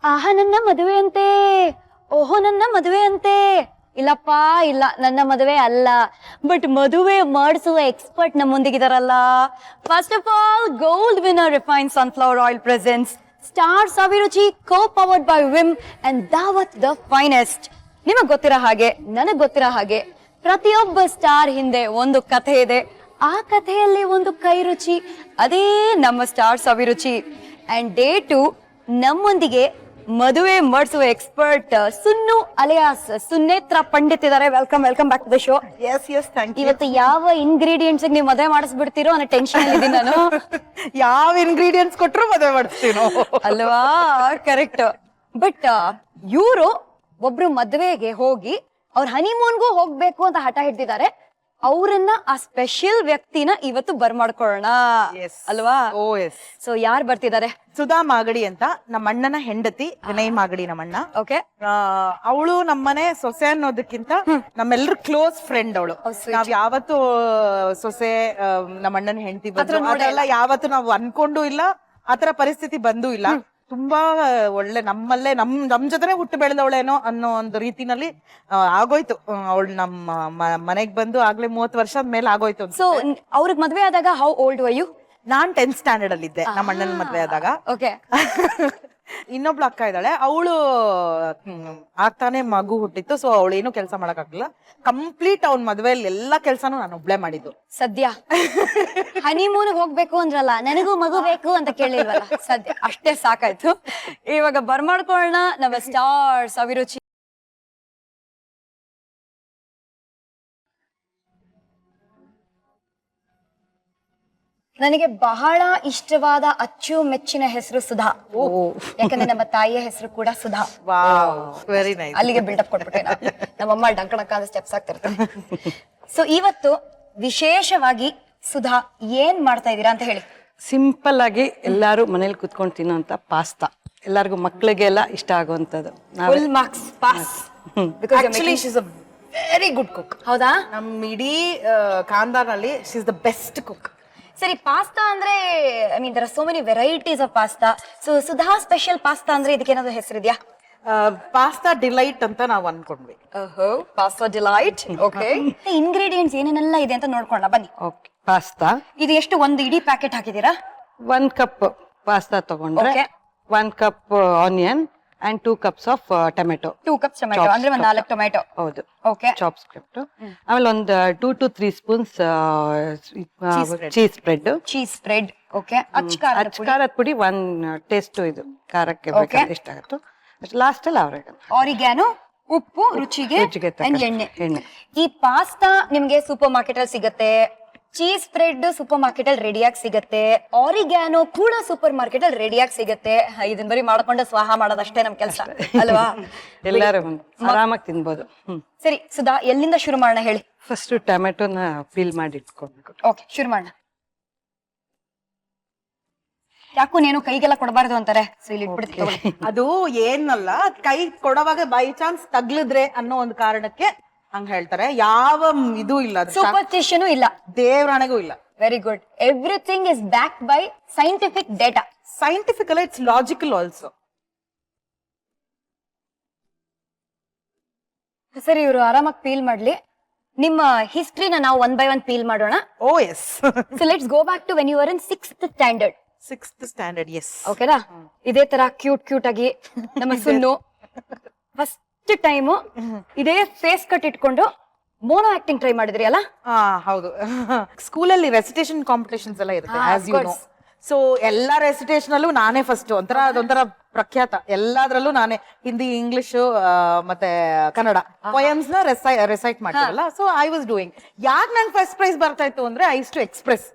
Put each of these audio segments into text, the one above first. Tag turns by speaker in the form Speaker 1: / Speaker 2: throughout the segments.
Speaker 1: ಆಹಾ ನನ್ನ ಮದುವೆ ಅಂತೆ, ಓಹೋ ನನ್ನ ಮದುವೆ ಅಂತೆ. ಇಲ್ಲಪ್ಪ ಇಲ್ಲ, ನನ್ನ ಮದುವೆ ಅಲ್ಲ. ಬಟ್ ಮದುವೆ ಮಾಡಿಸುವ ಎಕ್ಸ್ಪರ್ಟ್ ನಮ್ಮೊಂದಿಗಿದಾರಲ್ಲ. First of all, gold winner refined sunflower oil presents star Saviruchi, co powered by Vim and Daawat the finest. ನಿಮಗ್ ಗೊತ್ತಿರೋ ಹಾಗೆ, ನನಗ್ ಗೊತ್ತಿರೋ ಹಾಗೆ, ಪ್ರತಿಯೊಬ್ಬ ಸ್ಟಾರ್ ಹಿಂದೆ ಒಂದು ಕಥೆ ಇದೆ. ಆ ಕಥೆಯಲ್ಲಿ ಒಂದು ಕೈ ರುಚಿ, ಅದೇ ನಮ್ಮ ಸ್ಟಾರ್ ಸವಿರುಚಿ. ಅಂಡ್ ಡೇ 2 ನಮ್ಮೊಂದಿಗೆ ಮದುವೆ ಮಾಡಿಸುವ ಎಕ್ಸ್ಪರ್ಟ್ ಸುನ್ನು ಅಲಿಯಾಸ್ ಸುನೇತ್ರ ಪಂಡಿತ್ ಇದಾರೆ. Welcome welcome back to the show.
Speaker 2: Yes thank you.
Speaker 1: ಇವತ್ತು ಯಾವ ಇಂಗ್ರೀಡಿಯೆಂಟ್ಸ್ ನೀವು ಮದುವೆ ಮಾಡಿಸ್ಬಿಡ್ತೀರೋ ಅನ್ನೋ ಟೆನ್ಷನ್ ಇದ್ದೀನಿ ನಾನು.
Speaker 2: ಯಾವ ಇಂಗ್ರೀಡಿಯೆಂಟ್ಸ್ ಕೊಟ್ರು ಮದುವೆ ಮಾಡಿಸ್ತೀವಿ ನಾವು,
Speaker 1: ಅಲ್ವಾ? ಕರೆಕ್ಟ್. ಬಟ್ ಇವರು ಒಬ್ರು ಮದುವೆಗೆ ಹೋಗಿ ಅವ್ರ ಹನಿಮೂನ್ಗೂ ಹೋಗ್ಬೇಕು ಅಂತ ಹಠ ಹಿಡ್ದಿದ್ದಾರೆ. ಅವ್ರನ್ನ, ಆ ಸ್ಪೆಷಲ್ ವ್ಯಕ್ತಿನ ಇವತ್ತು ಬರ್ಮಾಡ್ಕೊಳ್ಳೋಣ ಅಲ್ವಾ?
Speaker 2: ಓ ಎಸ್.
Speaker 1: ಸೊ ಯಾರು ಬರ್ತಿದ್ದಾರೆ?
Speaker 2: ಸುಧಾ ಮಾಗಡಿ ಅಂತ, ನಮ್ಮ ಅಣ್ಣನ ಹೆಂಡತಿ. ವಿನಯ್ ಮಾಗಡಿ ನಮ್ಮಣ್ಣ.
Speaker 1: ಓಕೆ.
Speaker 2: ಅವಳು ನಮ್ಮನೆ ಸೊಸೆ ಅನ್ನೋದಕ್ಕಿಂತ ನಮ್ಮೆಲ್ಲರೂ ಕ್ಲೋಸ್ ಫ್ರೆಂಡ್ ಅವಳು. ನಾವ್ ಯಾವತ್ತು ಸೊಸೆ ನಮ್ಮ ಅಣ್ಣನ ಹೆಂಡತಿ ಬಂದ್ರು ಅದೆಲ್ಲ ಯಾವತ್ತು ನಾವು ಅನ್ಕೊಂಡು ಇಲ್ಲ, ಆತರ ಪರಿಸ್ಥಿತಿ ಬಂದೂ ಇಲ್ಲ. ತುಂಬಾ ಒಳ್ಳೆ, ನಮ್ಮಲ್ಲೇ ನಮ್ ಜೊತೆನೆ ಹುಟ್ಟು ಬೆಳೆದವಳೇನೋ ಅನ್ನೋ ಒಂದು ರೀತಿನಲ್ಲಿ ಆಗೋಯ್ತು. ಅವಳು ನಮ್ಮ ಮನೆಗ್ ಬಂದು ಆಗ್ಲೇ 30 ವರ್ಷದ ಮೇಲೆ ಆಗೋಯ್ತು.
Speaker 1: ಸೊ ಅವ್ರಿಗೆ ಮದ್ವೆ ಆದಾಗ ಹೌ ಓಲ್ಡ್ ವರ್ ಯು?
Speaker 2: ನಾನ್ 10th ಸ್ಟ್ಯಾಂಡರ್ಡ್ ಅಲ್ಲಿ ಇದ್ದೆ ನಮ್ಮ ಅಣ್ಣನ ಮದ್ವೆ ಆದಾಗ.
Speaker 1: ಓಕೆ.
Speaker 2: ಇನ್ನೊಬ್ಳು ಅಕ್ಕ ಇದ್ದಾಳೆ, ಅವಳು ಆಗ್ತಾನೆ ಮಗು ಹುಟ್ಟಿತ್ತು. ಸೊ ಅವಳು ಏನು ಕೆಲಸ ಮಾಡಕ್ ಆಗ್ಲಿಲ್ಲ. ಕಂಪ್ಲೀಟ್ ಅವ್ನ ಮದ್ವೆಯಲ್ಲಿ ಎಲ್ಲಾ ಕೆಲ್ಸಾನು ನಾನು ಒಬ್ಳೆ ಮಾಡಿದ್ದು.
Speaker 1: ಸದ್ಯ ಹನಿಮೂನ್ ಹೋಗ್ಬೇಕು ಅಂದ್ರಲ್ಲ, ನನಗೂ ಮಗು ಬೇಕು ಅಂತ ಕೇಳಿಲ್ವಲ್ಲ, ಸದ್ಯ ಅಷ್ಟೇ ಸಾಕಾಯ್ತು. ಇವಾಗ ಬರ್ಮಾಡ್ಕೊಳ್ಳೋಣ ನಮ್ಮ ಸ್ಟಾರ್ ಸವಿರುಚಿ. ನನಗೆ ಬಹಳ ಇಷ್ಟವಾದ ಅಚ್ಚುಮೆಚ್ಚಿನ ಹೆಸರು ಸುಧಾ. ಯಾಕಂದ್ರೆ ನಮ್ಮ ತಾಯಿಯ ಹೆಸರು ಕೂಡ ಸುಧಾ.
Speaker 2: Very nice.
Speaker 1: ಅಲ್ಲಿಗೆ ಬಿಲ್ಡಪ್ ಕೊಟ್ಬಿಟ್ಟೆ ನಾನು. ನಮ್ಮಮ್ಮ ಡಂಕಣಕ ಅಂತ ಸ್ಟೆಪ್ಸ್ ಆಗ್ತಿರ್ತಾರೆ. ಸೊ ಇವತ್ತು ವಿಶೇಷವಾಗಿ ಸುಧಾ ಏನ್ ಮಾಡ್ತಾ ಇದೀರಾ ಅಂತ ಹೇಳಿ.
Speaker 3: ಸಿಂಪಲ್ ಆಗಿ ಎಲ್ಲಾರು ಮನೇಲಿ ಕುತ್ಕೊಂಡು ತಿನ್ನೋಂತ ಪಾಸ್ತಾ, ಎಲ್ಲರಿಗೂ ಮಕ್ಕಳಿಗೆಲ್ಲ ಇಷ್ಟ ಆಗುವಂತದ್ದು.
Speaker 1: Full marks pass.
Speaker 2: Actually she is a very good cook.
Speaker 1: ಹೌದಾ?
Speaker 2: ನಮ್ ಇಡೀ ಖಾನ್ದಾನಲ್ಲಿ she is the best cook.
Speaker 1: ಸರಿ, ಪಾಸ್ತಾ ಅಂದ್ರೆ I mean there are so many varieties of pasta. So Sudha special pasta ಅಂದ್ರೆ ಇದಕ್ಕೆ ಏನಾದ್ರು ಹೆಸರಿದ್ಯಾ?
Speaker 2: ಪಾಸ್ತಾ ಡಿಲೈಟ್ ಅಂತ ನಾವ್ ಅನ್ಕೊಂಡ್ವಿ.
Speaker 1: Pasta delight. ಓಕೆ. ಇಂಗ್ರೀಡಿಯೆಂಟ್ಸ್ ಏನೇನೆಲ್ಲ ಇದೆ ಅಂತ ನೋಡ್ಕೊಂಡ ಬನ್ನಿ.
Speaker 3: ಓಕೆ. ಪಾಸ್ತಾ
Speaker 1: ಇದು ಎಷ್ಟು, ಒಂದು ಇಡೀ ಪ್ಯಾಕೆಟ್ ಹಾಕಿದೀರಾ?
Speaker 3: 1 ಕಪ್ ಪಾಸ್ತಾ ತಗೊಂಡ್ರೆ
Speaker 1: Okay.
Speaker 3: 1 cup onion and 2 cups of tomato.
Speaker 1: 2 cups tomato ಅಂದ್ರೆ ಒಂದು 4 ಟೊಮೆಟೊ.
Speaker 3: ಹೌದು.
Speaker 1: ಓಕೆ.
Speaker 3: Chop script. ಆಮೇಲೆ ಒಂದು 2 to 3 spoons cheese spread.
Speaker 1: Cheese spread. Okay.
Speaker 3: ಖಾರದ ಪುಡಿ 1 ಟೇಸ್ಟ್, ಇದು ಖಾರಕ್ಕೆ ಬೇಕಾದ್ರೆ ಎಷ್ಟಾಗುತ್ತೋ ಲಾಸ್ಟ್ ಅಲ್ಲಿ ಅವ್ರಿಗೆ.
Speaker 1: ಆರಿಗ್ಯಾನೋ, ಉಪ್ಪು ರುಚಿಗೆ, and ಎಣ್ಣೆ. ಈ ಪಾಸ್ತಾ ನಿಮ್ಗೆ ಸೂಪರ್ ಮಾರ್ಕೆಟ್ ಅಲ್ಲಿ ಸಿಗತ್ತೆ. ಚೀಸ್ ಸ್ಪ್ರೆಡ್ ಸೂಪರ್ ಮಾರ್ಕೆಟ್ ಅಲ್ಲಿ ರೆಡಿಯಾಗಿ ಸಿಗತ್ತೆ. ಆರಿಗ್ಯಾನೋ ಕೂಡ ಸೂಪರ್ ಮಾರ್ಕೆಟ್ ಅಲ್ಲಿ ರೆಡಿಯಾಗಿ ಸಿಗತ್ತೆ. ಇದನ್ನ ಬರೀ ಮಾಡ್ಕೊಂಡು ಸ್ವಾಹ ಮಾಡೋದಷ್ಟೇ ನಮ್ ಕೆಲಸ ಅಲ್ವಾ?
Speaker 3: ಎಲ್ಲಾರು ಆರಾಮಾಗಿ ತಿನ್ಬೋದು.
Speaker 1: ಸರಿ ಸುಧಾ, ಎಲ್ಲಿಂದ ಶುರು ಮಾಡೋಣ ಹೇಳಿ.
Speaker 3: ಫಸ್ಟ್ ಟೊಮೆಟೊನ ಪೀಲ್ ಮಾಡಿ ಇಟ್ಕೊಬೇಕು.
Speaker 1: ಓಕೆ, ಶುರು ಮಾಡೋಣ. ಯಾಕೋ ನೀನು ಕೈಗೆಲ್ಲ ಕೊಡಬಾರ್ದು ಅಂತಾರೆ, ಸೊ ಇಲ್ಲಿ ಇಟ್ಬಿಡ್ತೀವಿ.
Speaker 2: ಅದು ಏನಲ್ಲ, ಕೈ ಕೊಡುವಾಗ ಬೈ ಚಾನ್ಸ್ ತಗ್ಲಿದ್ರೆ ಅನ್ನೋ ಒಂದು ಕಾರಣಕ್ಕೆ ಹಂಗ ಹೇಳ್ತಾರೆ. ಯಾವ ಇದು ಇಲ್ಲ,
Speaker 1: ಸೂಪರ್ಸ್ಟಿಷನ್ ಇಲ್ಲ,
Speaker 2: ದೇವರಾಣೆಗೂ ಇಲ್ಲ.
Speaker 1: Very good. Everything is backed by scientific data.
Speaker 2: Scientifical, it's logical also.
Speaker 1: ಸರಿ, ಇವರು ಆರಾಮಾಗಿ ಪೀಲ್ ಮಾಡ್ಲಿ. ನಿಮ್ಮ ಹಿಸ್ಟ್ರಿನ ನಾವು 1 by 1 ಪೀಲ್ ಮಾಡೋಣ.
Speaker 2: Oh yes.
Speaker 1: So let's go back to when you are in 6th standard.
Speaker 2: 6th standard, yes.
Speaker 1: ಓಕೆನಾ? ಇದೇ ತರ ಕ್ಯೂಟ್ ಆಗಿ ನಮ್ಮ ಸುನ್ನು ಫಸ್ಟ್ ಟೈಮ್ ಇದೇ ಫೇಸ್ ಕಟ್ ಇಟ್ಕೊಂಡು ಮೋನೋ ಆಕ್ಟಿಂಗ್ ಟ್ರೈ ಮಾಡಿದ್ರಿ ಅಲ್ಲ?
Speaker 2: ಹೌದು. ಸ್ಕೂಲಲ್ಲಿ ರೆಸಿಟೇಷನ್ ಕಾಂಪಿಟೇಷನ್ಸ್ ಎಲ್ಲ ಇರುತ್ತೆ, ಆಸ್ ಯು ನೋ. ಸೊ ಎಲ್ಲಾ ರೆಸಿಟೇಷನ್ ಅಲ್ಲೂ ನಾನೇ ಫಸ್ಟ್. ಅದೊಂಥರ ಪ್ರಖ್ಯಾತ. ಎಲ್ಲಾದ್ರಲ್ಲೂ ನಾನೇ ಹಿಂದಿ, ಇಂಗ್ಲಿಷ್ ಮತ್ತೆ ಕನ್ನಡ ಪೊಯಮ್ಸ್ ನ ರೆಸೈಟ್ ಮಾಡ್ತೀರಲ್ಲ. So I was doing. ಯಾಕೆ ನಂಗೆ ಫಸ್ಟ್ ಪ್ರೈಸ್ ಬರ್ತಾ ಇತ್ತು ಅಂದ್ರೆ ಐ ಯೂಸ್ ಟು ಎಕ್ಸ್ಪ್ರೆಸ್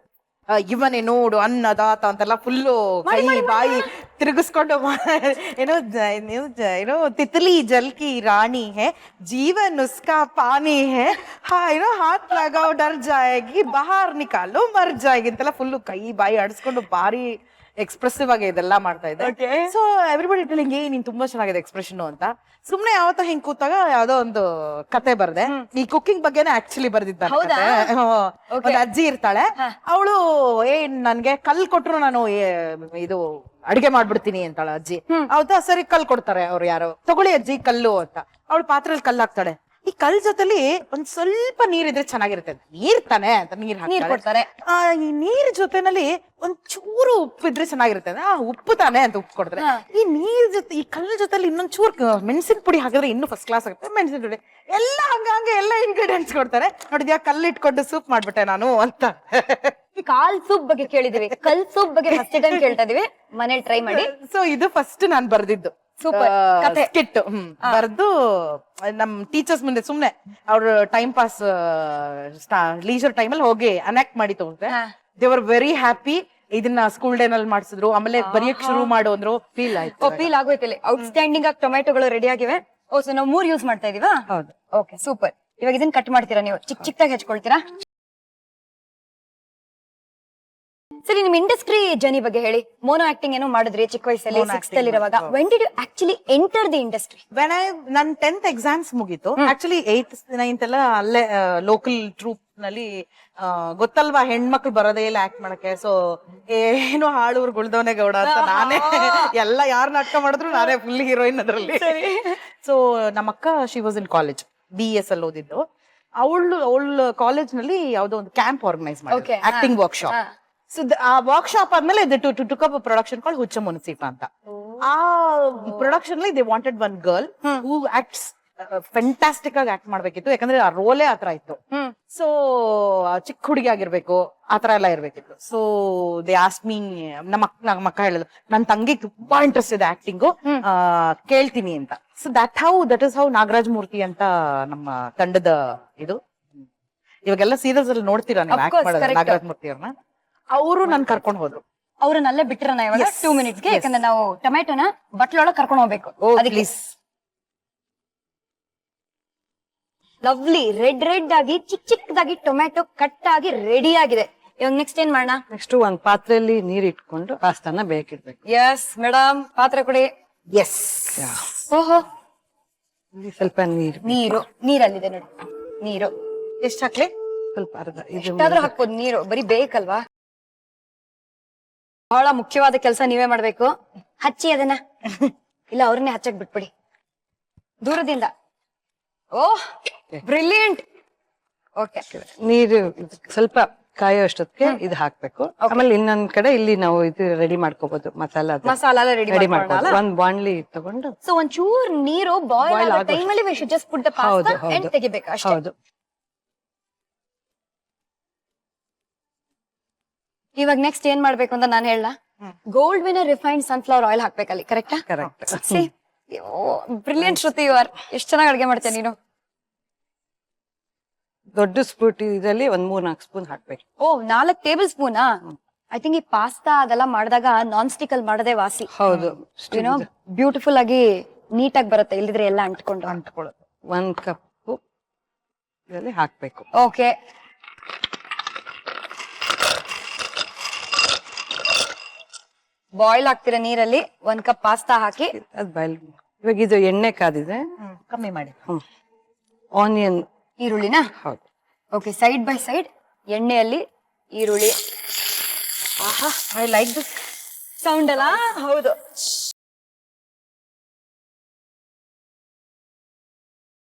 Speaker 2: ಇವನೇ ನೋಡು ಅನ್ನದಾತ ಅಂತೆಲ್ಲ ಫುಲ್ಲು ಕೈ ಬಾಯಿ ತಿರುಗಿಸ್ಕೊಂಡು ಏನೋ ತಿತ್ಲಿ ಜಲ್ಕಿ ರಾಣಿ ಹೇ ಜೀವನ್ ಉಸ್ಕಾ ಪಾನಿ ಹೇ ಹಾತ್ ಲಗಾವ್ ಡರ್ ಜಾಯಗಿ ಬಹಾರ್ ನಿಕಾಲು ಮರ್ ಜಾಯಗಿ ಅಂತೆಲ್ಲ ಫುಲ್ಲು ಕೈ ಬಾಯಿ ಆಡಿಸ್ಕೊಂಡು ಭಾರಿ ಎಕ್ಸ್ಪ್ರೆಸಿವ್ ಆಗಿ ಇದೆಲ್ಲ ಮಾಡ್ತಾ ಇದ್ದೆ. ಸೊ ಎವ್ರಿಬಡಿ ಟೆಲಿಂಗ್ ನೀನ್ ತುಂಬಾ ಚೆನ್ನಾಗಿದೆ ಎಕ್ಸ್ಪ್ರೆಷನ್ ಅಂತ. ಸುಮ್ನೆ ಯಾವತ್ತ ಹಿಂಗ್ ಕೂತಾಗ ಯಾವ್ದೋ ಒಂದು ಕತೆ ಬರ್ದೆ. ಈ ಕುಕಿಂಗ್ ಬಗ್ಗೆನೇ ಆಕ್ಚುಲಿ ಬರ್ದಿದ್ದ. ಒಂದು ಅಜ್ಜಿ ಇರ್ತಾಳೆ, ಅವಳು ನನ್ಗೆ ಕಲ್ ಕೊಟ್ರು ನಾನು ಇದು ಅಡಿಗೆ ಮಾಡ್ಬಿಡ್ತೀನಿ ಅಂತಾಳ ಅಜ್ಜಿ. ಹೌದಾ, ಸರಿ ಕಲ್ ಕೊಡ್ತಾರೆ ಅವ್ರು ಯಾರೋ, ತಗೊಳ್ಳಿ ಅಜ್ಜಿ ಕಲ್ಲು ಅಂತ. ಅವಳು ಪಾತ್ರೆಯಲ್ಲಿ ಕಲ್ಲು ಹಾಕ್ತಾಳೆ. ಈ ಕಲ್ ಜೊತೆಲಿ ಒಂದ್ ಸ್ವಲ್ಪ ನೀರಿದ್ರೆ ಚೆನ್ನಾಗಿರುತ್ತೆ. ನೀರ್ ತಾನೆ ಅಂತ ನೀರ್
Speaker 1: ಕೊಡ್ತಾರೆ.
Speaker 2: ಈ ನೀರ್ ಜೊತೆನಲ್ಲಿ ಒಂದ್ ಚೂರು ಉಪ್ಪು ಇದ್ರೆ ಚೆನ್ನಾಗಿರುತ್ತೆ. ಉಪ್ಪು ತಾನೆ ಅಂತ ಉಪ್ಪು ಕೊಡ್ತಾರೆ. ಈ ನೀರ್ ಜೊತೆ ಈ ಕಲ್ ಜೊತೆಲಿ ಇನ್ನೊಂದ್ ಚೂರು ಮೆಣಸಿನ ಪುಡಿ ಹಾಕಿದ್ರೆ ಇನ್ನೂ ಫಸ್ಟ್ ಕ್ಲಾಸ್ ಆಗುತ್ತೆ. ಮೆಣಸಿನ ಪುಡಿ ಎಲ್ಲ ಹಂಗೆ ಎಲ್ಲ ಇಂಗ್ರೀಡಿಯೆಂಟ್ಸ್ ಕೊಡ್ತಾರೆ. ನೋಡಿದ್ಯಾ, ಕಲ್ಲು ಇಟ್ಕೊಂಡು ಸೂಪ್ ಮಾಡ್ಬಿಟ್ಟೆ ನಾನು ಅಂತ.
Speaker 1: ಕಾಲ್ ಸೂಪ್ ಬಗ್ಗೆ ಕೇಳಿದೀವಿ, ಕಲ್ ಸೂಪ್ ಬಗ್ಗೆ ಫಸ್ಟ್ ಟೈಮ್ ಕೇಳ್ತಾ ಇದೀವಿ. ಮನೇಲಿ ಟ್ರೈ ಮಾಡಿ.
Speaker 2: ಸೊ ಇದು ಫಸ್ಟ್ ನಾನ್ ಬರ್ದಿದ್ದು
Speaker 1: ಸೂಪರ್ ಕತೆ
Speaker 2: ಸ್ಕಿಟ್. ಬರ್ದು ನಮ್ ಟೀಚರ್ಸ್ ಮುಂದೆ ಸುಮ್ನೆ ಅವ್ರ ಟೈಮ್ ಪಾಸ್ ಲೀಜರ್ ಟೈಮ್ ಅಲ್ಲಿ ಹೋಗಿ ಅನಾಕ್ಟ್ ಮಾಡಿ ತಗೊಂಡ್ರೆ ದೇ ವರ್ ವೆರಿ ಹ್ಯಾಪಿ. ಇದನ್ನ ಸ್ಕೂಲ್ ಡೇ ನಲ್ಲಿ ಮಾಡಿಸಿದ್ರು. ಆಮೇಲೆ ಬರೆಯಕ್ ಶುರು ಮಾಡು ಅಂದ್ರು. ಫೀಲ್ ಆಯ್ತು,
Speaker 1: ಫೀಲ್ ಆಗೋಯ್ತಿಲ್ಲ. ಔಟ್ಸ್ಟ್ಯಾಂಡಿಂಗ್ ಆಗಿ ಟೊಮೆಟೊಗಳು ರೆಡಿ ಆಗಿವೆ. ಓ, ಸೊ ನಾವು 3 ಯೂಸ್ ಮಾಡ್ತಾ ಇದೀವಾ?
Speaker 3: ಹೌದು.
Speaker 1: Okay, super. ಇವಾಗ ಇದನ್ನ ಕಟ್ ಮಾಡ್ತೀರಾ ನೀವು? ಚಿಕ್ಕದಾಗಿ ಹೆಚ್ಕೊಳ್ತೀರಾ? ಸರಿ, ನಿಮ್ ಇಂಡಸ್ಟ್ರಿ ಜರ್ನಿ ಬಗ್ಗೆ ಹೇಳಿ. ಮೋನೋ ಆಕ್ಟಿಂಗ್ ಏನೋ ಮಾಡಿದ್ರಿ ಚಿಕ್ಕ ವಯಸ್ಸಲ್ಲಿ, 6th ಅಲ್ಲಿ ಇರುವಾಗ. When did you actually enter the industry?
Speaker 2: ನನ್ 10th ಎಕ್ಸಾಮ್ಸ್ ಮುಗೀತು. ಆಕ್ಚುಲಿ 8th 9th ಎಲ್ಲ ಅಲ್ಲೇ ಲೋಕಲ್ ಟ್ರೂಪ್ ನಲ್ಲಿ ಗೊತ್ತಲ್ವಾ, ಹೆಣ್ಮಕ್ಳು ಬರೋದೇ ಇಲ್ಲ ಆಕ್ಟ್ ಮಾಡಕ್ಕೆ. ಸೊ ಏನು ಹಾಳೂರ್ ಗುಳ್ದವನೇ ಗೌಡ ಅಂತ ನಾನೇ ಎಲ್ಲ ಯಾರು ನಾಟಕ ಮಾಡಿದ್ರು ನಾನೇ ಫುಲ್ ಹೀರೋಯಿನ್ ಅದ್ರಲ್ಲಿ. ಸೊ ನಮ್ಮಕ್ಕ she was in college, BS ಅಲ್ಲಿ ಓದಿದ್ದು. ಅವಳು ಕಾಲೇಜ್ ನಲ್ಲಿ ಯಾವ್ದೋ ಒಂದು ಕ್ಯಾಂಪ್ ಆರ್ಗನೈಸ್ ಮಾಡಿ, ಆಕ್ಟಿಂಗ್ ವರ್ಕ್ಶಾಪ್. ಸೊ ಆ ವರ್ಕ್ಶಾಪ್ ಆದ್ಮೇಲೆ ಟುಕ್ ಅಪ್ ಪ್ರೊಡಕ್ಷನ್ ಕಾಲ್ ಹುಚ್ಚ ಮುನ್ಸೀಪ ಅಂತ. ಆ production they wanted one girl who acts fantastic ಆಗಿ ಆಕ್ಟ್ ಮಾಡ್ಬೇಕಿತ್ತು. ಯಾಕಂದ್ರೆ ಆ ರೋಲೇ ಆತರ ಇತ್ತು. ಸೊ ಚಿಕ್ಕ ಹುಡುಗಿ ಆಗಿರ್ಬೇಕು, ಆತರ ಎಲ್ಲ ಇರ್ಬೇಕಿತ್ತು. ಸೊ ದೇ ಆಸ್ಕ್ ಮೀ, ನಮ್ಮ ಅಕ್ಕ ಹೇಳಿದ್ರು ನನ್ ತಂಗಿಗೆ ತುಂಬಾ ಇಂಟ್ರೆಸ್ಟ್ ಇದೆ ಆಕ್ಟಿಂಗು, ಕೇಳ್ತೀನಿ ಅಂತ. So that is how Nagaraj Murthy ಅಂತ ನಮ್ಮ ತಂಡದ ಇದು. ಇವಾಗೆಲ್ಲ ಸೀರಿಯಲ್ಸ್ ಅಲ್ಲಿ ನೋಡ್ತೀರಾ ನೀವು ಆಕ್ಟ್ ಮಾಡೋದು ನಾಗರಾಜ್ ಮೂರ್ತಿ ಅವ್ರನ್ನ. ಅವರು ನನ್ ಕರ್ಕೊಂಡ್ ಹೋದ್ರು.
Speaker 1: ಅವ್ರನ್ನಲ್ಲೇ ಬಿಟ್ಟಿರೋಣ ಇವಾಗ 2 ಮಿನಿಟ್ಸ್ಗೆ. ಯಾಕಂದ್ರೆ ನಾವು ಟೊಮೆಟೊನ ಬಟ್ಲೊಳಗೆ ಕರ್ಕೊಂಡು ಹೋಗ್ಬೇಕು. ಪ್ಲೀಸ್. ಲವ್ಲಿ ರೆಡ್ ಆಗಿ ಚಿಕ್ಕದಾಗಿ ಟೊಮೆಟೊ ಕಟ್ ಆಗಿ ರೆಡಿ ಆಗಿದೆ. ಇವಾಗ ನೆಕ್ಸ್ಟ್ ಏನ್ ಮಾಡೋಣ?
Speaker 3: ನೆಕ್ಸ್ಟ್ ಒಂದ್ ಪಾತ್ರೆಯಲ್ಲಿ ನೀರ್ ಇಟ್ಕೊಂಡು ಪಾಸ್ತಾನ ಬೇಕಿಡ್ಬೇಕು.
Speaker 1: ಎಸ್ ಮೇಡಮ್, ಪಾತ್ರೆ ಕೊಡಿ.
Speaker 2: ಎಸ್.
Speaker 1: ಓಹೋ,
Speaker 3: ಸ್ವಲ್ಪ
Speaker 1: ನೀರಲ್ಲಿದೆ ನೋಡಿ. ನೀರು
Speaker 2: ಎಷ್ಟ್ ಹಾಕ್ಲಿ?
Speaker 3: ಸ್ವಲ್ಪ ಅರ್ಧ.
Speaker 1: ಎಷ್ಟಾದ್ರೂ ಹಾಕ್ಬೋದು ನೀರು, ಬರೀ ಬೇಕಲ್ವಾ? ಬಹಳ ಮುಖ್ಯವಾದ ಕೆಲಸ ನೀವೇ ಮಾಡ್ಬೇಕು. ಹಚ್ಚಿ ಅದನ್ನ. ಇಲ್ಲ, ಅವ್ರನ್ನೇ ಹಚ್ಚಕ್ ಬಿಟ್ಬಿಡಿ ದೂರದಿಂದ. ಓಹ್, ಬ್ರಿಲಿಯಂಟ್. ಓಕೆ,
Speaker 3: ನೀರು ಸ್ವಲ್ಪ ಕಾಯೋ ಅಷ್ಟೊತ್ತಿಗೆ ಇದು ಹಾಕ್ಬೇಕು. ಆಮೇಲೆ ಇನ್ನೊಂದ್ ಕಡೆ ಇಲ್ಲಿ ನಾವು ಇದು ರೆಡಿ ಮಾಡ್ಕೋಬಹುದು,
Speaker 1: ಮಸಾಲ ರೆಡಿ
Speaker 3: ಮಾಡ್ಕೋಬಹುದು. ಒಂದ್ ಬಾಣ್ಲಿ ತಗೊಂಡು
Speaker 1: ಸೊ ಒಂಚೂರ್ ನೀರು ಬಾಯ್ಲ್ ಆಗೋ ಟೈಮಲ್ಲಿ we should just put the pasta and ತೆಗಿಬೇಕು ಅಷ್ಟೇ.
Speaker 3: ಹೌದು.
Speaker 1: ಇವಾಗ ನೆಕ್ಸ್ಟ್ ಏನ್ ಮಾಡ್ಬೇಕು ಅಂತ ನಾನು ಹೇಳ. Gold winner refined sunflower oil ಹಾಕ್ಬೇಕಲ್ಲಿ. ಕರೆಕ್ಟಾ?
Speaker 3: Correct.
Speaker 1: Brilliant Shruti, you are. ಎಷ್ಟ್ ಚೆನ್ನಾಗಿ ಅಡ್ಗೆ ಮಾಡ್ತೇನೆ ನೀನು.
Speaker 3: ದೊಡ್ಡ ಸ್ಪೂನ್ ಇದರಲ್ಲಿ ಒಂದ್ 3-4 ಸ್ಪೂನ್ ಹಾಕ್ಬೇಕು.
Speaker 1: ಓ, 4 ಟೇಬಲ್ ಸ್ಪೂನಾ? ಐ ಥಿಂಕ್ ಈ ಪಾಸ್ತಾ ಅದೆಲ್ಲ ಮಾಡಿದಾಗ ನಾನ್ ಸ್ಟಿಕ್ ಅಲ್ಲಿ ಮಾಡದೆ ವಾಸಿ.
Speaker 3: ಹೌದು.
Speaker 1: ಯುನೋ ಬ್ಯೂಟಿಫುಲ್ ಆಗಿ ನೀಟಾಗಿ ಬರುತ್ತೆ. ಇಲ್ಲಿದ್ರೆ ಎಲ್ಲ ಅಂಟ್ಕೊಳ್ಳೋದು.
Speaker 3: 1 ಕಪ್ ಇದರಲ್ಲಿ ಹಾಕ್ಬೇಕು.
Speaker 1: ಓಕೆ, ಬಾಯ್ಲ್ ಆಗ್ತಿರೋ ನೀರಲ್ಲಿ 1 ಕಪ್ ಪಾಸ್ತಾ ಹಾಕಿ
Speaker 3: ಅದ್ ಬಾಯ್ಲ್. ಇವಾಗ ಇದು ಎಣ್ಣೆ ಕಾದಿದೆ,
Speaker 2: ಕಮ್ಮಿ ಮಾಡಿ.
Speaker 3: ಆನಿಯನ್,
Speaker 1: ಈರುಳ್ಳಿನ.
Speaker 3: ಹೌದು.
Speaker 1: ಓಕೆ, ಸೈಡ್ ಬೈ ಸೈಡ್ ಎಣ್ಣೆಯಲ್ಲಿ ಈರುಳ್ಳಿ. ಆಹಾ,
Speaker 2: ಐ ಲೈಕ್ ದಿಸ್
Speaker 1: ಸೌಂಡ್ ಅಲ್ಲ? ಹೌದು.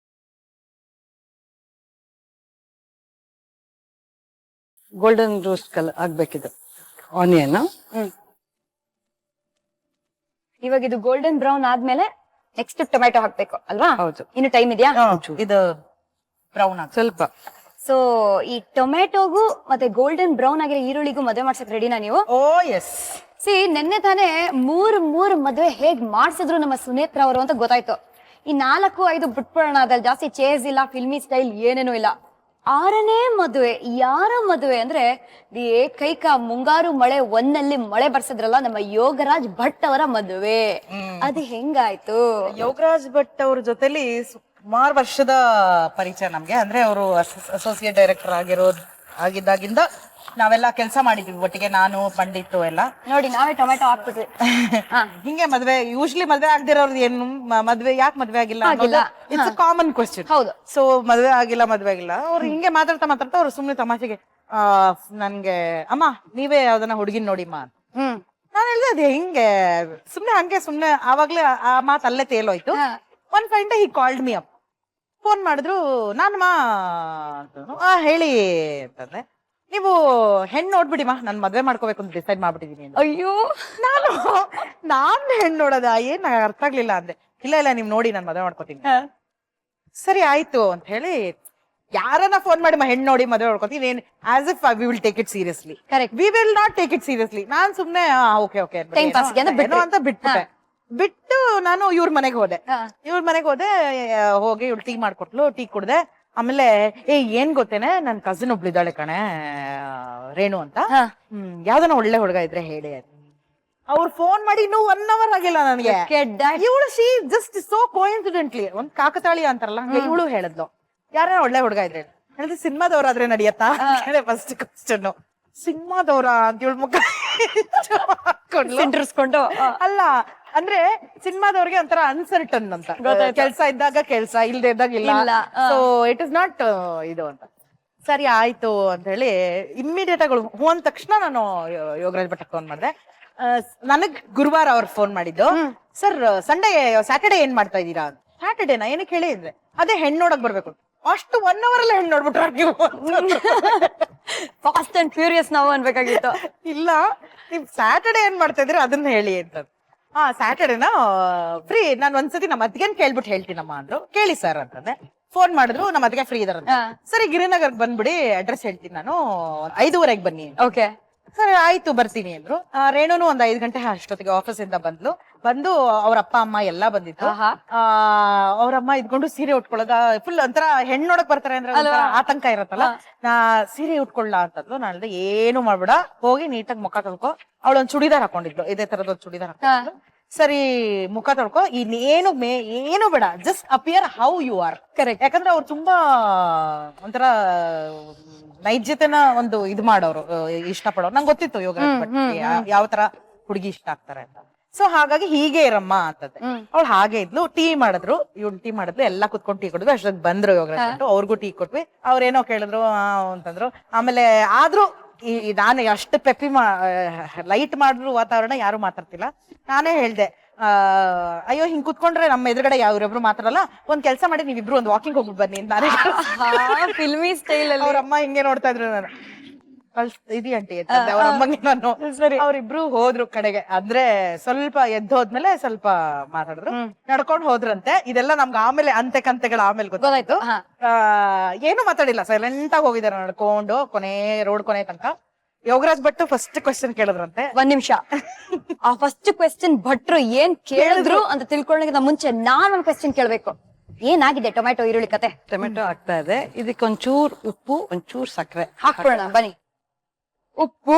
Speaker 3: ಗೋಲ್ಡನ್ ರೋಸ್ಟ್ ಕಲರ್ ಆಗ್ಬೇಕಿದು ಆನಿಯನ್.
Speaker 1: ಇವಾಗ ಇದು ಗೋಲ್ಡನ್ ಬ್ರೌನ್ ಆದ್ಮೇಲೆ ನೆಕ್ಸ್ಟ್ ಟೊಮೆಟೊ ಹಾಕ್ಬೇಕು ಅಲ್ವಾ?
Speaker 3: ಹೌದು.
Speaker 1: ಇನ್ನು ಟೈಮ್ ಇದೆಯಾ?
Speaker 2: ಇದು ಬ್ರೌನ್
Speaker 3: ಸ್ವಲ್ಪ.
Speaker 1: ಸೊ ಈ ಟೊಮೆಟೊಗೂ ಮತ್ತೆ ಗೋಲ್ಡನ್ ಬ್ರೌನ್ ಆಗಿರೋ ಈರುಳ್ಳಿಗೂ ಮದುವೆ ಮಾಡ್ಸಕ್ ರೆಡಿನಾ ನೀವು?
Speaker 2: ಓ ಎಸ್.
Speaker 1: ಸಿ, ನೆನ್ನೆ ತಾನೇ ಮೂರ್ ಮದುವೆ ಹೇಗ್ ಮಾಡ್ಸಿದ್ರು ನಮ್ಮ ಸುನೇತ್ರ ಅವರು ಅಂತ ಗೊತ್ತಾಯ್ತು. ಈ 4-5 ಬಿಟ್ಬಿಡೋಣ, ಅದ್ರಲ್ಲಿ ಜಾಸ್ತಿ ಚೇಸ್ ಇಲ್ಲ, ಫಿಲ್ಮಿ ಸ್ಟೈಲ್ ಏನೇನೂ ಇಲ್ಲ. 6ನೇ ಮದುವೆ. ಯಾರ ಮದುವೆ ಅಂದ್ರೆ ದಿ ಏಕೈಕ ಮುಂಗಾರು ಮಳೆ 1ನಲ್ಲಿ ಮಳೆ ಬರ್ಸಿದ್ರಲ್ಲ, ನಮ್ಮ ಯೋಗರಾಜ್ ಭಟ್ ಅವರ ಮದುವೆ. ಅದು ಹೆಂಗಾಯ್ತು?
Speaker 2: ಯೋಗರಾಜ್ ಭಟ್ ಅವ್ರ ಜೊತೆಲಿ ಸುಮಾರು ವರ್ಷದ ಪರಿಚಯ ನಮ್ಗೆ. ಅಂದ್ರೆ ಅವರು ಅಸೋಸಿಯೇಟ್ ಡೈರೆಕ್ಟರ್ ಆಗಿದ್ದಾಗಿಂದ ನಾವೆಲ್ಲ ಕೆಲಸ ಮಾಡಿದ್ವಿ ಒಟ್ಟಿಗೆ, ನಾನು ಪಂಡಿತ್ ಎಲ್ಲ.
Speaker 1: ನೋಡಿ, ನಾವೇ ಟೊಮೆಟೊ ಹಾಕ್ಬಿಟ್ವಿ.
Speaker 2: ಹಿಂಗೆ ಮದ್ವೆ, ಯೂಶ್ವಲಿ ಮದ್ವೆ ಆಗ್ದಿರೋರ್ದು ಏನು ಮದ್ವೆ ಯಾಕೆ ಮದ್ವೆ ಆಗಿಲ್ಲ, ಇಟ್ಸ್ ಅ ಕಾಮನ್ ಕ್ವೆಶ್ಚನ್.
Speaker 1: ಹೌದು.
Speaker 2: ಸೊ ಮದ್ವೆ ಆಗಿಲ್ಲ ಅವ್ರು ಹಿಂಗೆ ಮಾತಾಡ್ತಾ ಅವ್ರು ಸುಮ್ನೆ ತಮಾಷೆಗೆ ನನ್ಗೆ ಅಮ್ಮ ನೀವೇ ಯಾವ್ದನ್ನ ಹುಡುಗಿನ ನೋಡಿಮ್ಮ ಅಂತ. ನಾನೇ ಹೇಳ್ದೆ ಅದೇ ಹಿಂಗೆ ಸುಮ್ನೆ ಆವಾಗ್ಲೇ ಆ ಮಾತು ಅಲ್ಲೇ ತೇಲೋಯ್ತು. One fine day he called me up, phone ಮಾಡಿದ್ರು. ನಾನಮ್ಮ ಅಂತಂದ್ರು. ಹೇಳಿ ಅಂತಂದೆ. ನೀವು ಹೆಣ್ಣು ನೋಡ್ಬಿಡಿಮಾ, ನಾನು ಮದ್ವೆ ಮಾಡ್ಕೋಬೇಕು ಅಂತ ಡಿಸೈಡ್ ಮಾಡ್ಬಿಟ್ಟಿದೀನಿ ಅಂತ.
Speaker 1: ಅಯ್ಯೋ
Speaker 2: ನಾನು ಹೆಣ್ಣು ನೋಡೋದ ಏನ್ ನಂಗೆ ಅರ್ಥ ಆಗ್ಲಿಲ್ಲ ಅಂದೆ. ಇಲ್ಲ ನೀವ್ ನೋಡಿ ನಾನು ಮದ್ವೆ ಮಾಡ್ಕೋತೀನಿ. ಸರಿ ಆಯ್ತು ಅಂತ ಹೇಳಿ ಯಾರನ್ನ ಫೋನ್ ಮಾಡಿ ಹೆಣ್ಣು ನೋಡಿ ಮದ್ವೆ ಮಾಡ್ಕೋತೀನಿ, as if we will take it seriously.
Speaker 1: Correct.
Speaker 2: We will not take it seriously. ನಾನ್ ಸುಮ್ನೆ ಓಕೆ
Speaker 1: Time pass ಗೆ ಅಂತ ಬಿಟ್ಬಿಟ್ರೆ.
Speaker 2: ಬಿಟ್ಟು ನಾನು ಇವ್ರ ಮನೆಗೆ ಹೋದೆ. ಹೋಗಿ ಇವ್ಳು ಟೀ ಮಾಡ್ಕೊಟ್ಲು, ಟೀ ಕುಡ್ದೆ. ಆಮೇಲೆ ಏನ್ ಗೊತ್ತೇನೆ, ನನ್ ಕಸಿನ್ ಒಬ್ಳಿದ್ದಾಳೆ ಕಣೆ, ರೇಣು ಅಂತ, ಯಾವ್ದನ ಒಳ್ಳೆ ಹುಡುಗ ಇದ್ರೆ ಹೇಳಿ. ಅವ್ರು ಫೋನ್ ಮಾಡಿ ಇನ್ನೂ 1 hour ಆಗಿಲ್ಲ ನನಗೆ. ಇವಳು ಶಿ ಜಸ್ಟ್ ಸೋ ಕೋಇನ್ಸಿಡೆಂಟ್ಲಿ, ಒಂದ್ ಕಾಕತಾಳಿ ಅಂತಾರಲ್ಲ ಹಂಗೆ ಇವಳು ಹೇಳಿದ್ಲು, ಯಾರ ಒಳ್ಳೆ ಹುಡುಗ ಇದ್ರೆ ಹೇಳಿದ್ರೆ ಸಿನಿಮಾದವ್ರಾದ್ರೆ ನಡಿಯತ್ತಾ ಫಸ್ಟ್ ಕ್ವಶನ್. ಸಿನಿಮಾದವ್ರ ಅಂತ ಇವಳು ಮುಖ
Speaker 1: ಸಿಂಡ್ರಿಸ್ಕೊಂಡು.
Speaker 2: ಅಲ್ಲ ಅಂದ್ರೆ ಸಿನಿಮಾದವ್ರಿಗೆ ಒಂಥರ ಅನ್ಸರ್ಟನ್ ಅಂತ, ಕೆಲ್ಸ ಇದ್ದಾಗ ಕೆಲ್ಸ, ಇಲ್ದೇ ಇದ್ದಾಗ ಇಲ್ಲ. ಸೊ ಇಟ್ ಇಸ್ ನಾಟ್ ಇದು ಅಂತ. ಸರಿ ಆಯ್ತು ಅಂತ ಹೇಳಿ ಇಮ್ಮಿಡಿಯೇಟ್ ಆಗಿ ಹೂ ಅಂದ ತಕ್ಷಣ ನಾನು ಯೋಗರಾಜ್ ಭಟ್ಟಕ್ಕೆ ಫೋನ್ ಮಾಡಿದೆ. ನನಗ್ ಗುರುವಾರ ಅವ್ರು ಫೋನ್ ಮಾಡಿದ್ದು, ಸರ್ ಸ್ಯಾಟರ್ಡೆ ಏನ್ ಮಾಡ್ತಾ ಇದ್ದೀರಾ? ಸ್ಯಾಟರ್ಡೇನಾ ಏನಕ್ಕೆ ಹೇಳಿ ಅಂದ್ರೆ, ಅದೇ ಹೆಣ್ಣು ನೋಡಕ್ ಬರ್ಬೇಕು. ಅಷ್ಟು 1 hour ಅಲ್ಲೇ ಹೆಣ್ಣು ನೋಡ್ಬಿಟ್ರ ನೀವು.
Speaker 1: ಫಾಸ್ಟ್ ಅಂಡ್ ಫ್ಯೂರಿಯಸ್ ನಾವು ಅನ್ಬೇಕಾಗಿತ್ತು.
Speaker 2: ಇಲ್ಲ ನೀವ್ ಸ್ಯಾಟರ್ಡೆ ಏನ್ ಮಾಡ್ತಾ ಇದ್ದೀರಾ ಅದನ್ನ ಹೇಳಿ ಅಂತ. ಸ್ಯಾಟರ್ಡೇನಾ ಫ್ರೀ, ನಾನ್ ಒಂದ್ಸತಿ ನಮ್ಮ ಅತ್ತಿಗೆನ್ ಕೇಳ್ಬಿಟ್ಟು ಹೇಳ್ತೀನಮ್ಮ ಅಂದ್ರು. ಕೇಳಿ ಸರ್ ಅಂತಂದೆ. ಫೋನ್ ಮಾಡಿದ್ರು, ನಮ್ಮ ಅತ್ತಿಗೆ ಫ್ರೀ ಇದಾರಂತ. ಸರಿ ಗಿರಿನಗರ್ ಬಂದ್ಬಿಡಿ, ಅಡ್ರೆಸ್ ಹೇಳ್ತೀನಿ ನಾನು, 5:15 ಬನ್ನಿ.
Speaker 1: ಓಕೆ
Speaker 2: ಸರಿ ಆಯ್ತು ಬರ್ತೀನಿ ಅಂದ್ರು. ರೇಣುನು ಒಂದ್ 5 ಗಂಟೆ ಅಷ್ಟೊತ್ತಿಗೆ ಆಫೀಸ್ ಇಂದ ಬಂದು ಅವ್ರ ಅಪ್ಪ ಅಮ್ಮ ಎಲ್ಲಾ ಬಂದಿತ್ತು. ಅವ್ರಮ್ಮ ಇದ್ಕೊಂಡು ಸೀರೆ ಉಟ್ಕೊಳ್ಳೋದ ಫುಲ್ ಒಂಥರ ಹೆಣ್ಣು ನೋಡಕ್ ಬರ್ತಾರೆ ಅಂದ್ರೆ ಆತಂಕ ಇರತ್ತಲ್ಲ. ನಾ ಸೀರೆ ಉಟ್ಕೊಳ್ಳ ಅಂತಂದ್ಲು. ನಾನು ಹೇಳ್ದೆ ಏನು ಮಾಡ್ಬೇಡ, ಹೋಗಿ ನೀಟಾಗಿ ಮುಖ ತೊಳ್ಕೊ. ಅವಳೊಂದ್ ಚೂಡಿದಾರ್ ಹಾಕೊಂಡಿದ್ಲು, ಇದೇ ತರದ್ ಒಂದ್ ಚೂಡಿದಾರ್ ಹಾಕೊಂಡಿದ್ಲು. ಸರಿ ಮುಖ ತೊಳ್ಕೊ, ಏನು ಬೇಡ, just appear how you are.
Speaker 1: Correct.
Speaker 2: ಯಾಕಂದ್ರೆ ಅವ್ರು ತುಂಬಾ ಒಂಥರ ನೈಜತೆನ ಒಂದು ಇದು ಮಾಡೋರು, ಇಷ್ಟಪಡೋರು. ನಂಗೆ ಗೊತ್ತಿತ್ತು ಯೋಗರಾಜ್ ಭಟ್ ಯಾವ ತರ ಹುಡುಗಿ ಇಷ್ಟ ಆಗ್ತಾರೆ ಅಂತ. ಸೊ ಹಾಗಾಗಿ ಹೀಗೆ ಇರಮ್ಮ ಅಂತಂದೆ. ಅವ್ಳು ಹಾಗೆ ಇದ್ಲು. ಟೀ ಮಾಡಿದ್ರು, ಇವ್ಳು ಟೀ ಮಾಡಿದ್ಲು, ಎಲ್ಲಾ ಕುತ್ಕೊಂಡು ಟೀ ಕೊಡ್ವಿ. ಅಷ್ಟೊಂದು ಬಂದ್ರು ಯೋಗರಾಜ್ ಭಟ್, ಅವ್ರಿಗೂ ಟೀ ಕೊಟ್ವಿ. ಅವ್ರೇನೋ ಕೇಳಿದ್ರು ಅಂತಂದ್ರು. ಆಮೇಲೆ ಆದ್ರೂ ನಾನು ಅಷ್ಟು ಪೆಪ್ಪಿ ಲೈಟ್ ಮಾಡಿದ್ರು ವಾತಾವರಣ, ಯಾರು ಮಾತಾಡ್ತಿಲ್ಲ. ನಾನೇ ಹೇಳ್ದೆ, ಅಯ್ಯೋ ಹಿಂಗ್ ಕುತ್ಕೊಂಡ್ರೆ ನಮ್ಮ ಎದುರುಗಡೆ ಯಾವ್ರೊಬ್ರು ಮಾತಾಡಲ್ಲ, ಒಂದ್ ಕೆಲ್ಸ ಮಾಡಿ ನೀವಿಬ್ರು ಒಂದ್ ವಾಕಿಂಗ್ ಹೋಗ್ಬಿಟ್ಟು ಬನ್ನಿ ಅಂತ ನಾನೇ.
Speaker 1: ಫಿಲ್ಮಿ ಸ್ಟೈಲ್ ಅಲ್ಲಿ
Speaker 2: ಅವ್ರಮ್ಮ ಹಿಂಗೆ ನೋಡ್ತಾ ಇದ್ರು. ನಾನು ಇದೀ ಆಂಟಿ ಅವ್ರ ಅಮ್ಮಂಗೆ ನಾನು. ಅವ್ರಿಬ್ರು ಹೋದ್ರು ಕಡೆಗೆ. ಅಂದ್ರೆ ಸ್ವಲ್ಪ ಎದ್ದೋದ್ಮೇಲೆ ಸ್ವಲ್ಪ ಮಾತಾಡಿದ್ರು, ನಡ್ಕೊಂಡ್ ಹೋದ್ರಂತೆ. ಇದೆಲ್ಲ ನಮ್ಗೆ ಆಮೇಲೆ ಅಂತೆಕಂತೆಗಳ ಆಮೇಲೆ ಗೊತ್ತಾಯ್ತು. ಏನು ಮಾತಾಡಿಲ್ಲ, ಸೈಲೆಂಟ್ ಆಗಿ ಹೋಗಿದಾರೆ ನಡ್ಕೊಂಡು ರೋಡ್ ಕೊನೆ ತನಕ. ಯೋಗರಾಜ್ ಭಟ್ ಫಸ್ಟ್ ಕ್ವೆಶ್ಚನ್ ಕೇಳಿದ್ರಂತೆ.
Speaker 1: 1 ನಿಮಿಷ. ಆ ಫಸ್ಟ್ ಕ್ವೆಶ್ಚನ್ ಭಟ್ರು ಏನ್ ಕೇಳಿದ್ರು ಅಂತ ತಿಳ್ಕೊಳ್ಳೋದಕ್ಕಿಂತ ಮುಂಚೆ ನಾನ್ ಒಂದ್ ಕ್ವೆಶ್ಚನ್ ಕೇಳ್ಬೇಕು. ಏನಾಗಿದೆ ಟೊಮ್ಯಾಟೊ ಈರುಳ್ಳಿ ಕತೆ?
Speaker 3: ಟೊಮೆಟೊ ಆಗ್ತಾ ಇದೆ, ಇದಕ್ಕೆ ಒಂಚೂರ್ ಉಪ್ಪು, ಒಂಚೂರ್ ಸಕ್ಕರೆ
Speaker 1: ಹಾಕೋಣ ಬನ್ನಿ. ಉಪ್ಪು,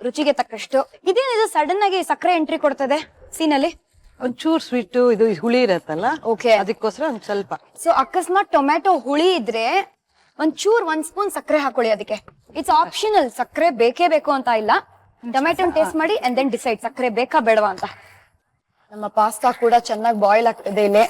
Speaker 1: ರುಚಿಗೆ ತಕ್ಕಷ್ಟು. ಇದೇನಿದು ಸಡನ್ ಆಗಿ ಸಕ್ಕರೆ ಎಂಟ್ರಿ ಕೊಡ್ತದೆ ಸೀನಲ್ಲಿ?
Speaker 3: ಒಂಚೂರ್ ಸ್ವೀಟು, ಇದು ಹುಳಿ ಇರತ್ತಲ್ಲ,
Speaker 1: ಓಕೆ,
Speaker 3: ಅದಕ್ಕೋಸ್ಕರ ಒಂದ್ ಸ್ವಲ್ಪ.
Speaker 1: ಸೊ ಅಕಸ್ಮಾತ್ ಟೊಮ್ಯಾಟೊ ಹುಳಿ ಇದ್ರೆ ಒಂಚೂರ್ 1 ಸ್ಪೂನ್ ಸಕ್ಕರೆ ಹಾಕೊಳ್ಳಿ ಅದಕ್ಕೆ. ಇಟ್ಸ್ ಆಪ್ಷನಲ್, ಸಕ್ಕರೆ ಬೇಕೇ ಬೇಕು ಅಂತ ಇಲ್ಲ. ಟೊಮ್ಯಾಟೊ ಟೇಸ್ಟ್ ಮಾಡಿ ಅಂಡ್ ದೆನ್ ಡಿಸೈಡ್ ಸಕ್ಕರೆ ಬೇಕಾ ಬೇಡವಾ ಅಂತ. ನಮ್ಮ ಪಾಸ್ತಾ ಕೂಡ ಚೆನ್ನಾಗಿ ಬಾಯ್ಲ್ ಆಗ್ತದೆ ಇಲ್ಲಿ.